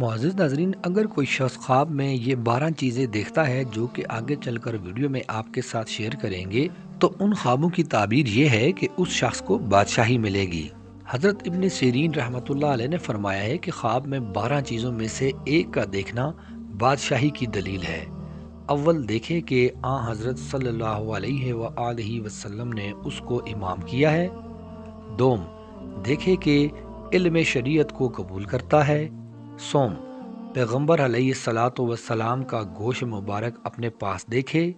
معزز ناظرین، اگر کوئی شخص خواب میں یہ 12 چیزیں دیکھتا ہے جو کہ آگے چل کر ویڈیو میں آپ کے ساتھ شیئر کریں گے، تو ان خوابوں کی تعبیر یہ ہے کہ اس شخص کو بادشاہی ملے گی۔ حضرت ابن سیرین رحمۃ اللہ علیہ نے فرمایا ہے کہ خواب میں 12 چیزوں میں سے ایک کا دیکھنا بادشاہی کی دلیل ہے۔ اول، دیکھے کہ حضرت صلی اللہ علیہ وآلہ وسلم نے اس کو امام کیا ہے۔ دوم، دیکھے کہ علم شریعت کو قبول کرتا ہے۔ سوم، پیغمبر علیہ الصلاۃ والسلام کا گوشت مبارک اپنے پاس دیکھے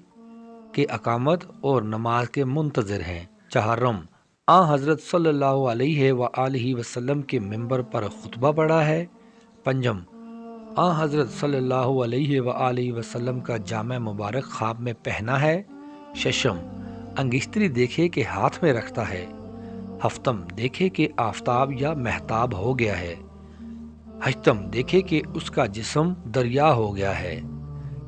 کہ اقامت اور نماز کے منتظر ہیں۔ چہارم، حضرت صلی اللہ علیہ وآلہ وسلم کے منبر پر خطبہ پڑھا ہے۔ پنجم، حضرت صلی اللہ علیہ وآلہ وسلم کا جامع مبارک خواب میں پہنا ہے۔ ششم، انگشتری دیکھے کہ ہاتھ میں رکھتا ہے۔ ہفتم، دیکھے کہ آفتاب یا مہتاب ہو گیا ہے۔ ہشتم، دیکھے کہ اس کا جسم دریا ہو گیا ہے۔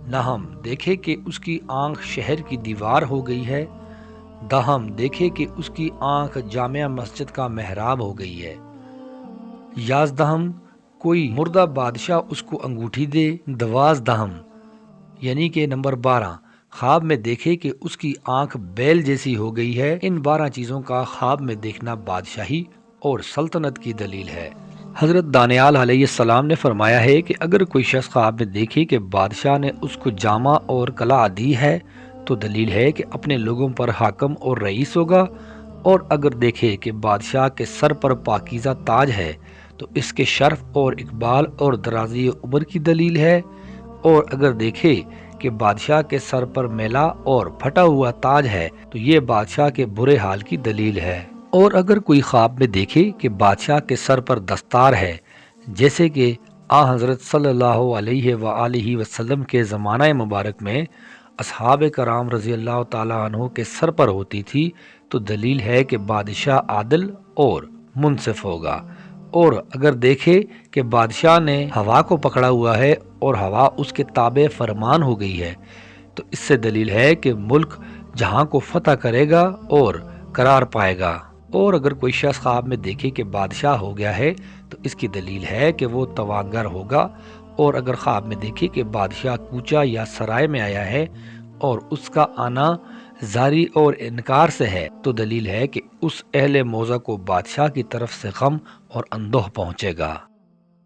نہم، دیکھے کہ اس کی آنکھ شہر کی دیوار ہو گئی ہے۔ دہم، دیکھے کہ اس کی آنکھ جامع مسجد کا محراب ہو گئی ہے۔ یازدہم، کوئی مردہ بادشاہ اس کو انگوٹھی دے۔ دوازدہم، یعنی کہ نمبر 12، خواب میں دیکھے کہ اس کی آنکھ بیل جیسی ہو گئی ہے۔ ان 12 چیزوں کا خواب میں دیکھنا بادشاہی اور سلطنت کی دلیل ہے۔ حضرت دانیال علیہ السلام نے فرمایا ہے کہ اگر کوئی شخص خواب میں دیکھے کہ بادشاہ نے اس کو جامہ اور قلعہ دی ہے تو دلیل ہے کہ اپنے لوگوں پر حاکم اور رئیس ہوگا، اور اگر دیکھے کہ بادشاہ کے سر پر پاکیزہ تاج ہے تو اس کے شرف اور اقبال اور درازی عمر کی دلیل ہے، اور اگر دیکھے کہ بادشاہ کے سر پر میلا اور پھٹا ہوا تاج ہے تو یہ بادشاہ کے برے حال کی دلیل ہے۔ اور اگر کوئی خواب میں دیکھے کہ بادشاہ کے سر پر دستار ہے، جیسے کہ حضرت صلی اللہ علیہ وآلہ وسلم کے زمانہ مبارک میں اصحاب کرام رضی اللہ تعالیٰ عنہ کے سر پر ہوتی تھی، تو دلیل ہے کہ بادشاہ عادل اور منصف ہوگا۔ اور اگر دیکھے کہ بادشاہ نے ہوا کو پکڑا ہوا ہے اور ہوا اس کے تابع فرمان ہو گئی ہے، تو اس سے دلیل ہے کہ ملک جہاں کو فتح کرے گا اور قرار پائے گا۔ اور اگر کوئی شخص خواب میں دیکھے کہ بادشاہ ہو گیا ہے تو اس کی دلیل ہے کہ وہ توانگر ہوگا، اور اگر خواب میں دیکھے کہ بادشاہ کوچہ یا سرائے میں آیا ہے اور اس کا آنا زاری اور انکار سے ہے تو دلیل ہے کہ اس اہل موضع کو بادشاہ کی طرف سے غم اور اندوہ پہنچے گا۔